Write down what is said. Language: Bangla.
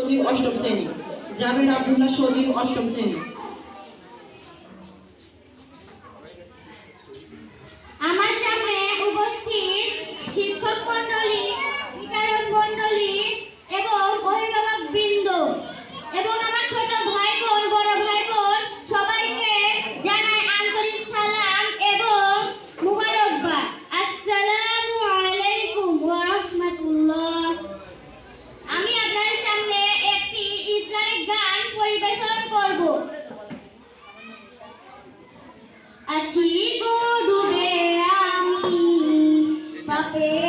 সজীব অষ্টম শ্রেণী, জাবের আব্দুল্লাহ সজীব অষ্টম শ্রেণী। আমার সামনে উপস্থিত শিক্ষক মণ্ডলী, বিচারক মণ্ডলী এবং অভিভাবক বৃন্দ এবং আমার ছোট ভাই বোন, বড় ভাই বোন সবাইকে জানাই আন্তরিক সালাম এবং মুবারকবাদ। আসসালামু আলাইকুম ওয়া রাহমাতুল্লাহ। আমি আপনাদের সামনে একটি ইসলামিক গান পরিবেশন করব। আছি গো ডুবে আমি পাপে